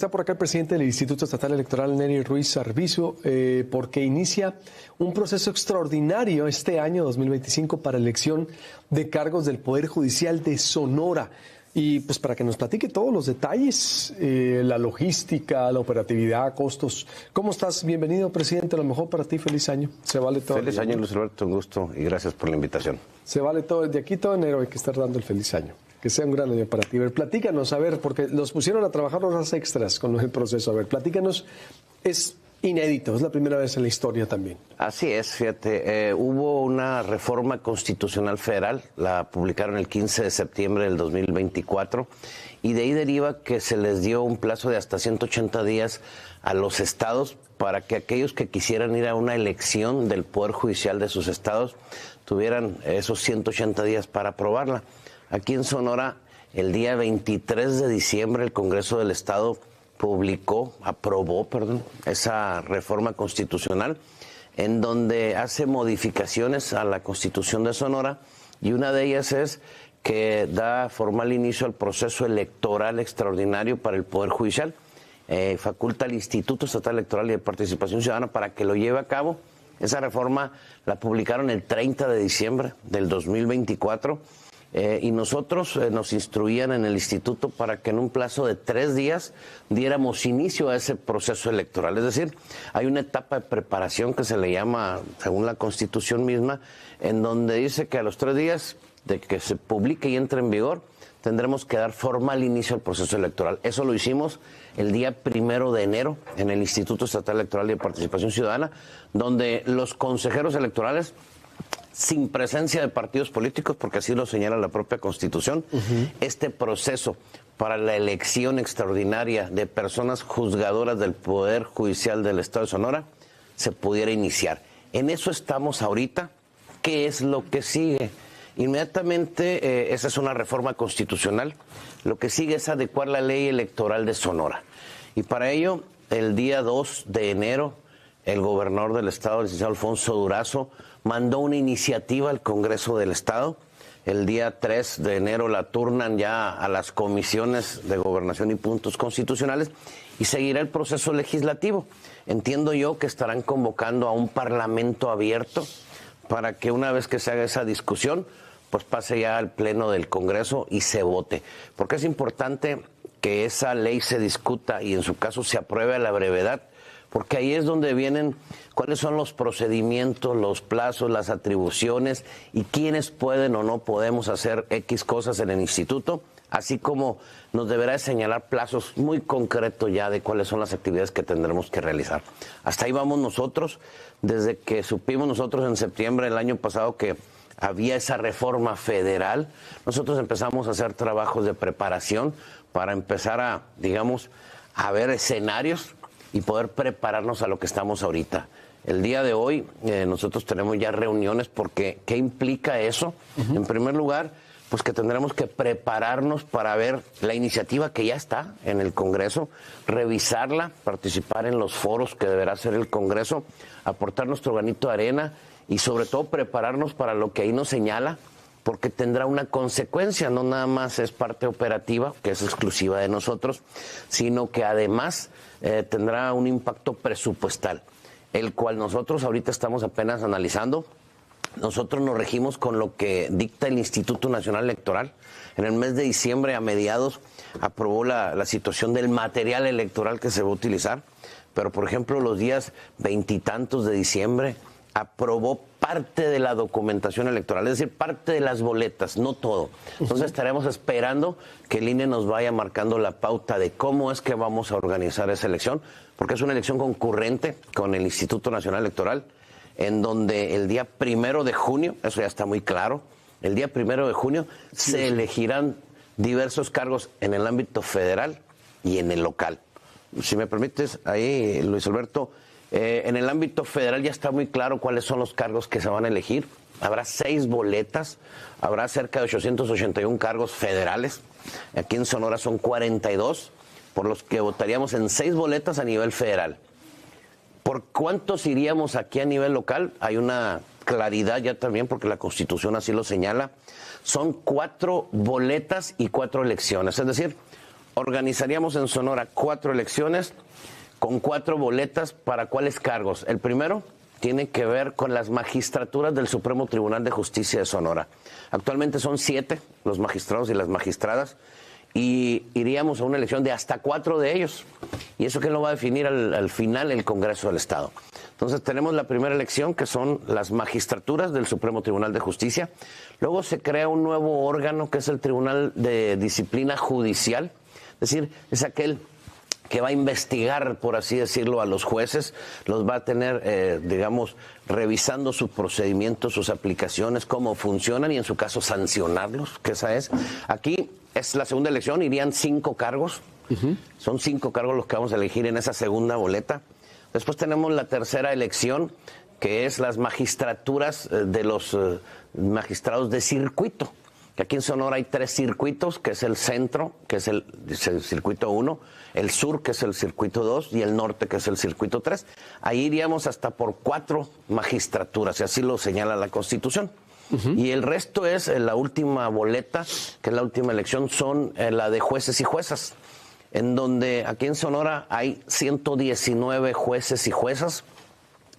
Está por acá el presidente del Instituto Estatal Electoral, Nery Ruiz Arbizu, porque inicia un proceso extraordinario este año 2025 para elección de cargos del Poder Judicial de Sonora. Y pues para que nos platique todos los detalles, la logística, la operatividad, costos. ¿Cómo estás? Bienvenido, presidente. A lo mejor para ti, feliz año. Se vale todo. Feliz año, Luis Alberto. Un gusto y gracias por la invitación. Se vale todo. De aquí todo enero hay que estar dando el feliz año. Que sea un gran año para ti. A ver, platícanos, a ver, porque los pusieron a trabajar horas extras con el proceso. A ver, platícanos. Es inédito, es la primera vez en la historia también. Así es, fíjate, hubo una reforma constitucional federal, la publicaron el 15 de septiembre del 2024, y de ahí deriva que se les dio un plazo de hasta 180 días a los estados para que aquellos que quisieran ir a una elección del Poder Judicial de sus estados tuvieran esos 180 días para aprobarla. Aquí en Sonora, el día 23 de diciembre, el Congreso del Estado aprobó esa reforma constitucional en donde hace modificaciones a la Constitución de Sonora, y una de ellas es que da formal inicio al proceso electoral extraordinario para el Poder Judicial, faculta al Instituto Estatal Electoral y de Participación Ciudadana para que lo lleve a cabo. Esa reforma la publicaron el 30 de diciembre del 2024. Y nosotros nos instruían en el instituto para que en un plazo de 3 días diéramos inicio a ese proceso electoral. Es decir, hay una etapa de preparación que se le llama, según la Constitución misma, en donde dice que a los 3 días de que se publique y entre en vigor, tendremos que dar formal inicio al proceso electoral. Eso lo hicimos el día 1 de enero en el Instituto Estatal Electoral y de Participación Ciudadana, donde los consejeros electorales, sin presencia de partidos políticos, porque así lo señala la propia Constitución, este proceso para la elección extraordinaria de personas juzgadoras del Poder Judicial del Estado de Sonora se pudiera iniciar. En eso estamos ahorita. ¿Qué es lo que sigue? Inmediatamente, esa es una reforma constitucional. Lo que sigue es adecuar la ley electoral de Sonora. Y para ello, el día 2 de enero, el gobernador del Estado, el licenciado Alfonso Durazo, mandó una iniciativa al Congreso del Estado. El día 3 de enero la turnan ya a las comisiones de Gobernación y Puntos Constitucionales y seguirá el proceso legislativo. Entiendo yo que estarán convocando a un parlamento abierto para que una vez que se haga esa discusión, pues pase ya al Pleno del Congreso y se vote. Porque es importante que esa ley se discuta y en su caso se apruebe a la brevedad, porque ahí es donde vienen cuáles son los procedimientos, los plazos, las atribuciones y quiénes pueden o no podemos hacer X cosas en el instituto, así como nos deberá señalar plazos muy concretos ya de cuáles son las actividades que tendremos que realizar. Hasta ahí vamos nosotros. Desde que supimos nosotros en septiembre del año pasado que había esa reforma federal, nosotros empezamos a hacer trabajos de preparación para empezar a, digamos, a ver escenarios y poder prepararnos a lo que estamos ahorita. El día de hoy nosotros tenemos ya reuniones porque ¿qué implica eso? En primer lugar, pues que tendremos que prepararnos para ver la iniciativa que ya está en el Congreso, revisarla, participar en los foros que deberá hacer el Congreso, aportar nuestro granito de arena y sobre todo prepararnos para lo que ahí nos señala, porque tendrá una consecuencia, no nada más es parte operativa, que es exclusiva de nosotros, sino que además tendrá un impacto presupuestal, el cual nosotros ahorita estamos apenas analizando. Nosotros nos regimos con lo que dicta el Instituto Nacional Electoral. En el mes de diciembre, a mediados, aprobó la situación del material electoral que se va a utilizar, pero por ejemplo los días 20 y tantos de diciembre aprobó parte de la documentación electoral, es decir, parte de las boletas, no todo. Entonces estaremos esperando que el INE nos vaya marcando la pauta de cómo es que vamos a organizar esa elección, porque es una elección concurrente con el Instituto Nacional Electoral, en donde el día 1 de junio, eso ya está muy claro, el día 1 de junio se elegirán diversos cargos en el ámbito federal y en el local. Si me permites, ahí, Luis Alberto, en el ámbito federal ya está muy claro cuáles son los cargos que se van a elegir. Habrá 6 boletas, habrá cerca de 881 cargos federales. Aquí en Sonora son 42, por los que votaríamos en 6 boletas a nivel federal. ¿Por cuántos iríamos aquí a nivel local? Hay una claridad ya también, porque la Constitución así lo señala. Son 4 boletas y 4 elecciones, es decir, organizaríamos en Sonora 4 elecciones con 4 boletas. ¿Para cuáles cargos? El primero tiene que ver con las magistraturas del Supremo Tribunal de Justicia de Sonora. Actualmente son 7 los magistrados y las magistradas, y iríamos a una elección de hasta 4 de ellos. ¿Y eso qué lo va a definir al final el Congreso del Estado? Entonces tenemos la primera elección, que son las magistraturas del Supremo Tribunal de Justicia. Luego se crea un nuevo órgano, que es el Tribunal de Disciplina Judicial. Es decir, es aquel que va a investigar, por así decirlo, a los jueces, los va a tener, digamos, revisando sus procedimientos, sus aplicaciones, cómo funcionan y en su caso sancionarlos, que esa es. Aquí es la segunda elección, irían 5 cargos. Son 5 cargos los que vamos a elegir en esa segunda boleta. Después tenemos la tercera elección, que es las magistraturas de los magistrados de circuito. Que aquí en Sonora hay 3 circuitos, que es el centro, que es el circuito 1, el sur, que es el circuito 2, y el norte, que es el circuito 3. Ahí iríamos hasta por 4 magistraturas, y así lo señala la Constitución. Y el resto es la última boleta, que es la última elección, son la de jueces y juezas, en donde aquí en Sonora hay 119 jueces y juezas.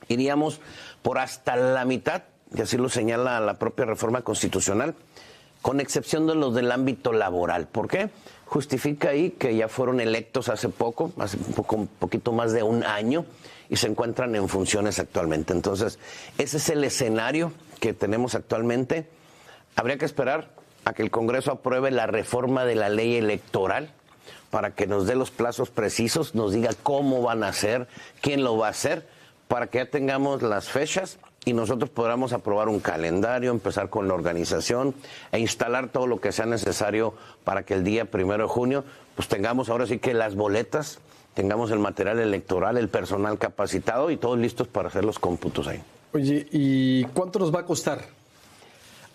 Iríamos por hasta la mitad, y así lo señala la propia reforma constitucional, con excepción de los del ámbito laboral. ¿Por qué? Justifica ahí que ya fueron electos hace un poquito más de un año, y se encuentran en funciones actualmente. Entonces, ese es el escenario que tenemos actualmente. Habría que esperar a que el Congreso apruebe la reforma de la ley electoral para que nos dé los plazos precisos, nos diga cómo van a hacer, quién lo va a hacer, para que ya tengamos las fechas y nosotros podamos aprobar un calendario, empezar con la organización e instalar todo lo que sea necesario para que el día 1 de junio pues tengamos ahora sí que las boletas, tengamos el material electoral, el personal capacitado y todos listos para hacer los cómputos ahí. Oye, ¿y cuánto nos va a costar?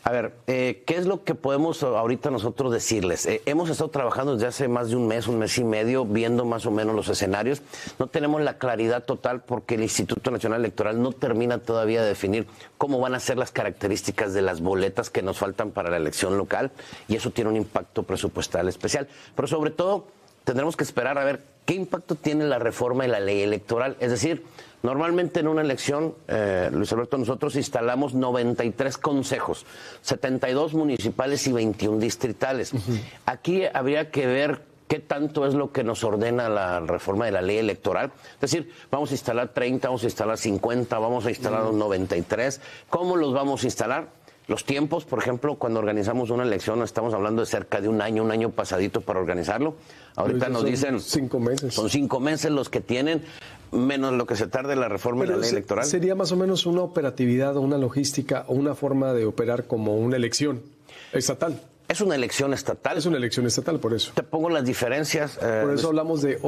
A ver, ¿qué es lo que podemos ahorita nosotros decirles? Hemos estado trabajando desde hace más de un mes y medio, viendo más o menos los escenarios. No tenemos la claridad total porque el Instituto Nacional Electoral no termina todavía de definir cómo van a ser las características de las boletas que nos faltan para la elección local, y eso tiene un impacto presupuestal especial. Pero sobre todo, tendremos que esperar a ver qué impacto tiene la reforma de la ley electoral. Es decir, normalmente en una elección, Luis Alberto, nosotros instalamos 93 consejos, 72 municipales y 21 distritales. Aquí habría que ver qué tanto es lo que nos ordena la reforma de la ley electoral. Es decir, vamos a instalar 30, vamos a instalar 50, vamos a instalar los 93. ¿Cómo los vamos a instalar? Los tiempos, por ejemplo, cuando organizamos una elección, estamos hablando de cerca de un año pasadito para organizarlo. Ahorita nos dicen 5 meses. Son 5 meses los que tienen, menos lo que se tarde la reforma de la ley electoral. ¿Sería más o menos una operatividad o una logística o una forma de operar como una elección estatal? Es una elección estatal. Es una elección estatal, por eso. Te pongo las diferencias. Por eso hablamos de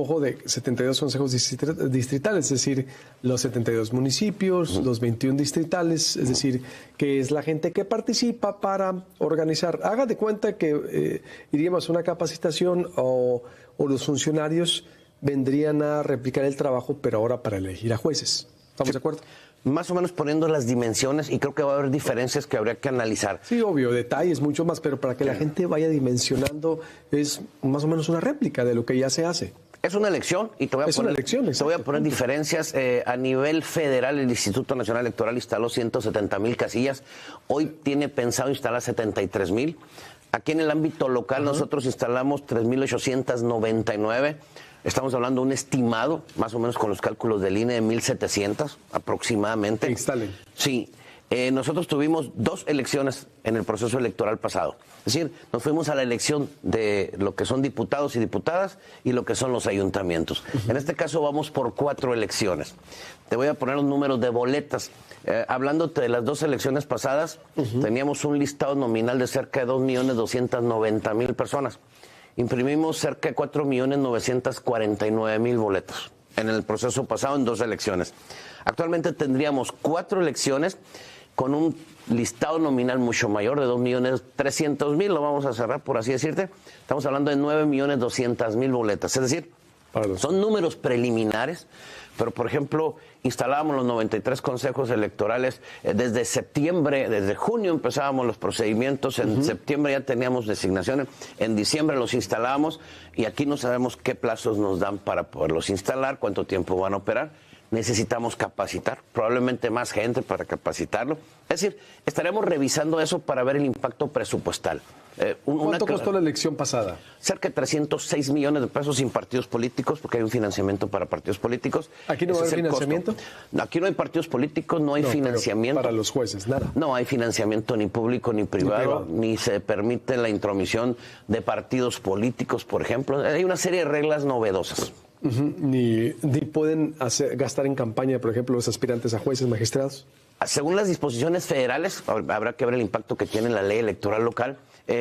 72 consejos distritales, es decir, los 72 municipios, los 21 distritales, es decir, que es la gente que participa para organizar. Haga de cuenta que iríamos a una capacitación o los funcionarios vendrían a replicar el trabajo, pero ahora para elegir a jueces. ¿Estamos de acuerdo? Más o menos poniendo las dimensiones, y creo que va a haber diferencias que habría que analizar. Sí, obvio, detalles, mucho más, pero para que la gente vaya dimensionando es más o menos una réplica de lo que ya se hace. Es una elección y te voy a poner diferencias. A nivel federal, el Instituto Nacional Electoral instaló 170,000 casillas. Hoy tiene pensado instalar 73,000. Aquí en el ámbito local nosotros instalamos 3,899. Estamos hablando de un estimado, más o menos con los cálculos del INE, de 1,700 aproximadamente. Que instalen. Sí. Nosotros tuvimos 2 elecciones en el proceso electoral pasado. Es decir, nos fuimos a la elección de lo que son diputados y diputadas y lo que son los ayuntamientos. En este caso vamos por 4 elecciones. Te voy a poner los números de boletas. Hablándote de las 2 elecciones pasadas, teníamos un listado nominal de cerca de 2,290,000 personas. Imprimimos cerca de 4,949,000 boletos en el proceso pasado en 2 elecciones. Actualmente tendríamos 4 elecciones con un listado nominal mucho mayor de 2,300,000, lo vamos a cerrar por así decirte. Estamos hablando de 9,200,000 boletas. Es decir, Son números preliminares, pero por ejemplo, instalábamos los 93 consejos electorales desde septiembre, desde junio empezábamos los procedimientos, en septiembre ya teníamos designaciones, en diciembre los instalábamos y aquí no sabemos qué plazos nos dan para poderlos instalar, cuánto tiempo van a operar. Necesitamos capacitar, probablemente más gente para capacitarlo. Es decir, estaremos revisando eso para ver el impacto presupuestal. ¿Cuánto costó la elección pasada? Cerca de 306 millones de pesos sin partidos políticos, porque hay un financiamiento para partidos políticos. ¿Aquí no va a haber financiamiento? Aquí no hay partidos políticos, no hay financiamiento. Para los jueces, nada. No hay financiamiento ni público ni privado, ni se permite la intromisión de partidos políticos, por ejemplo. Hay una serie de reglas novedosas. Ni pueden gastar en campaña, por ejemplo, los aspirantes a jueces, magistrados. Según las disposiciones federales, habrá que ver el impacto que tiene la ley electoral local.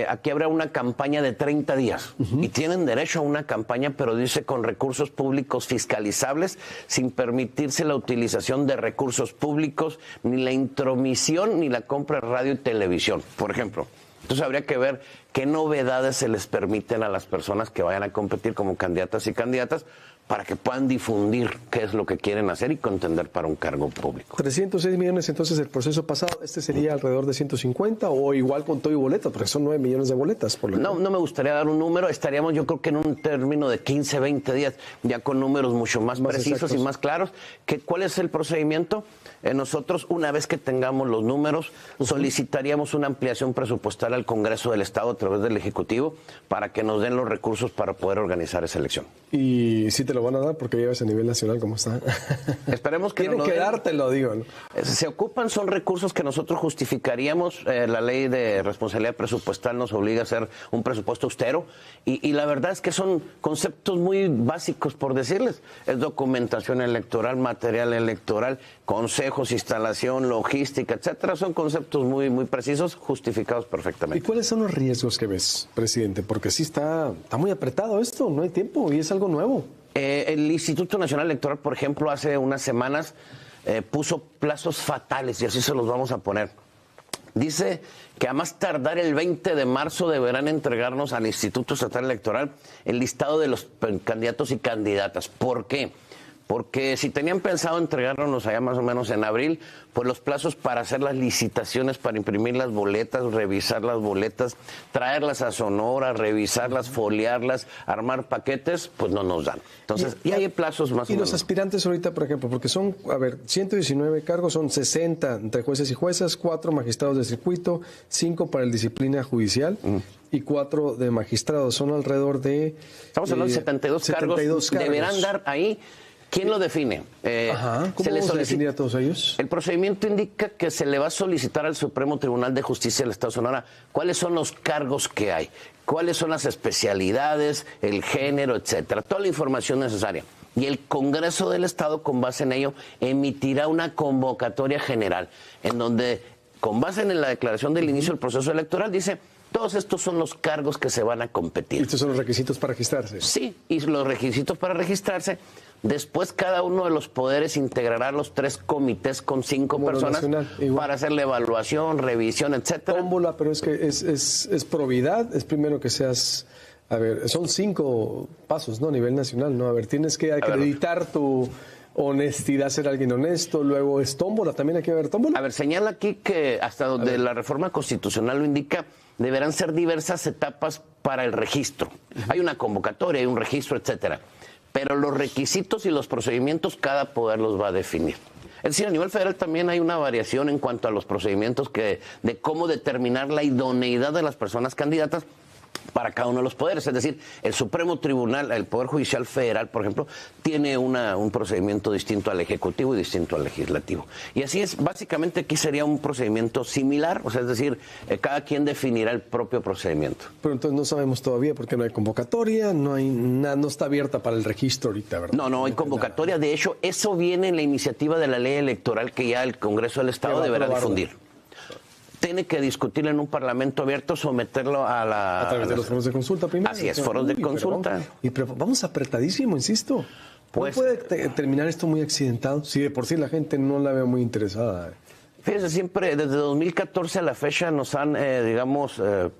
Aquí habrá una campaña de 30 días y tienen derecho a una campaña, pero dice con recursos públicos fiscalizables, sin permitirse la utilización de recursos públicos, ni la intromisión, ni la compra de radio y televisión, por ejemplo. Entonces habría que ver qué novedades se les permiten a las personas que vayan a competir como candidatas y candidatas para que puedan difundir qué es lo que quieren hacer y contender para un cargo público. 306 millones entonces el proceso pasado, ¿este sería alrededor de 150 o igual con todo y boletas? Porque son 9 millones de boletas. No me gustaría dar un número, estaríamos yo creo que en un término de 15, 20 días, ya con números mucho más precisos exactos y más claros. ¿Cuál es el procedimiento? Nosotros, una vez que tengamos los números, solicitaríamos una ampliación presupuestal al Congreso del Estado a través del Ejecutivo para que nos den los recursos para poder organizar esa elección. ¿Y si te lo van a dar porque llevas a nivel nacional como está? Esperemos que tienen que dártelo, digo, ¿no? Se ocupan, son recursos que nosotros justificaríamos. La ley de responsabilidad presupuestal nos obliga a hacer un presupuesto austero y la verdad es que son conceptos muy básicos, por decirles. Es documentación electoral, material electoral, consejos, instalación, logística, etcétera. Son conceptos muy, muy precisos, justificados perfectamente. ¿Y cuáles son los riesgos que ves, presidente? Porque sí está muy apretado esto, no hay tiempo y es algo nuevo. El Instituto Nacional Electoral, por ejemplo, hace unas semanas puso plazos fatales y así se los vamos a poner. Dice que a más tardar el 20 de marzo deberán entregarnos al Instituto Estatal Electoral el listado de los candidatos y candidatas. ¿Por qué? Porque si tenían pensado entregárnoslos allá más o menos en abril, pues los plazos para hacer las licitaciones, para imprimir las boletas, revisar las boletas, traerlas a Sonora, revisarlas, foliarlas, armar paquetes, pues no nos dan. Entonces, y hay plazos más o menos. Y los aspirantes ahorita, por ejemplo, porque son, 119 cargos, son 60 entre jueces y juezas, 4 magistrados de circuito, 5 para el disciplina judicial y 4 de magistrados. Son alrededor de... Estamos hablando de 72 cargos. Deberán dar ahí... ¿Quién lo define? ¿Cómo vamos a definir a todos ellos? El procedimiento indica que se le va a solicitar al Supremo Tribunal de Justicia del Estado de Sonora cuáles son los cargos que hay, cuáles son las especialidades, el género, etcétera, toda la información necesaria. Y el Congreso del Estado, con base en ello, emitirá una convocatoria general en donde, con base en la declaración del inicio del proceso electoral, dice... Todos estos son los cargos que se van a competir. ¿Estos son los requisitos para registrarse? Sí, y los requisitos para registrarse. Después cada uno de los poderes integrará los 3 comités con 5 personas para hacer la evaluación, revisión, etcétera. Tómbola, pero es que es probidad, es primero que seas... A ver, son 5 pasos, ¿no? A nivel nacional, ¿no? A ver, tienes que acreditar tu... honestidad, ser alguien honesto, luego es tómbola, también hay que ver tómbola. A ver, señala aquí que hasta donde la reforma constitucional lo indica, deberán ser diversas etapas para el registro. Hay una convocatoria, hay un registro, etcétera. Pero los requisitos y los procedimientos cada poder los va a definir. Es decir, a nivel federal también hay una variación en cuanto a los procedimientos de cómo determinar la idoneidad de las personas candidatas para cada uno de los poderes. Es decir, el Supremo Tribunal, el Poder Judicial Federal, por ejemplo, tiene un procedimiento distinto al Ejecutivo y distinto al Legislativo. Y así es, básicamente aquí sería un procedimiento similar, o sea, es decir, cada quien definirá el propio procedimiento. Pero entonces no sabemos todavía porque no hay convocatoria, no está abierta para el registro ahorita, ¿verdad? No hay convocatoria. De hecho, eso viene en la iniciativa de la ley electoral que ya el Congreso del Estado deberá difundir. Tiene que discutirlo en un parlamento abierto, someterlo a través de los foros de consulta primero. Así es, foros de consulta. Pero vamos apretadísimo, insisto. Pues, ¿Puede terminar esto muy accidentado? Si de por sí la gente no la ve muy interesada. Fíjese, siempre, desde 2014 a la fecha, nos han,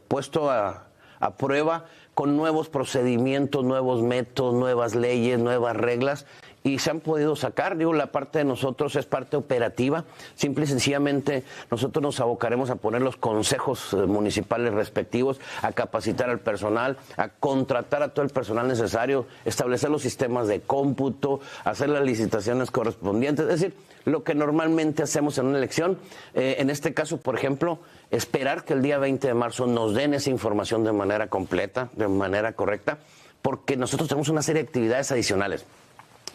puesto a aprueba con nuevos procedimientos, nuevos métodos, nuevas leyes, nuevas reglas, y se han podido sacar. Digo, la parte de nosotros es parte operativa. Simple y sencillamente nosotros nos abocaremos a poner los consejos municipales respectivos, a capacitar al personal, a contratar a todo el personal necesario, establecer los sistemas de cómputo, hacer las licitaciones correspondientes. Es decir, lo que normalmente hacemos en una elección. En este caso, por ejemplo, esperar que el día 20 de marzo nos den esa información de manera completa, de manera correcta, porque nosotros tenemos una serie de actividades adicionales.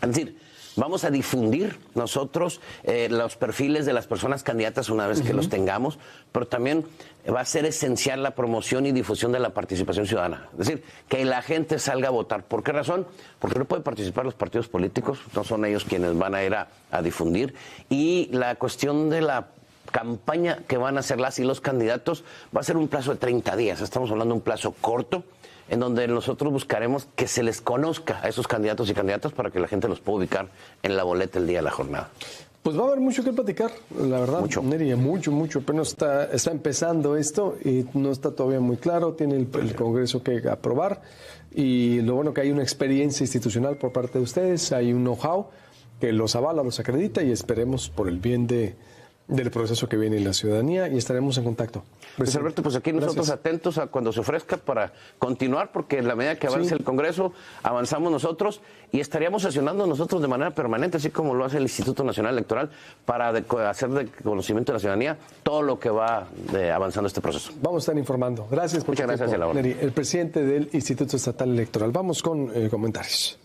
Es decir, vamos a difundir nosotros los perfiles de las personas candidatas una vez que los tengamos, pero también va a ser esencial la promoción y difusión de la participación ciudadana. Es decir, que la gente salga a votar. ¿Por qué razón? Porque no pueden participar los partidos políticos, no son ellos quienes van a ir a difundir. Y la cuestión de la campaña que van a hacer las y los candidatos va a ser un plazo de 30 días. Estamos hablando de un plazo corto, en donde nosotros buscaremos que se les conozca a esos candidatos y candidatas para que la gente los pueda ubicar en la boleta el día de la jornada. Pues va a haber mucho que platicar, la verdad, mucho. Neri, mucho. Apenas está empezando esto y no está todavía muy claro, tiene el Congreso que aprobar, y lo bueno que hay una experiencia institucional por parte de ustedes, hay un know-how que los avala, los acredita, y esperemos por el bien del proceso que viene en la ciudadanía, y estaremos en contacto. Pues Alberto, pues aquí nosotros atentos a cuando se ofrezca para continuar, porque en la medida que avance el Congreso, avanzamos nosotros y estaríamos sesionando nosotros de manera permanente, así como lo hace el Instituto Nacional Electoral, para hacer de conocimiento de la ciudadanía todo lo que va avanzando este proceso. Vamos a estar informando. Gracias por Muchas gracias, Neri, el presidente del Instituto Estatal Electoral. Vamos con comentarios.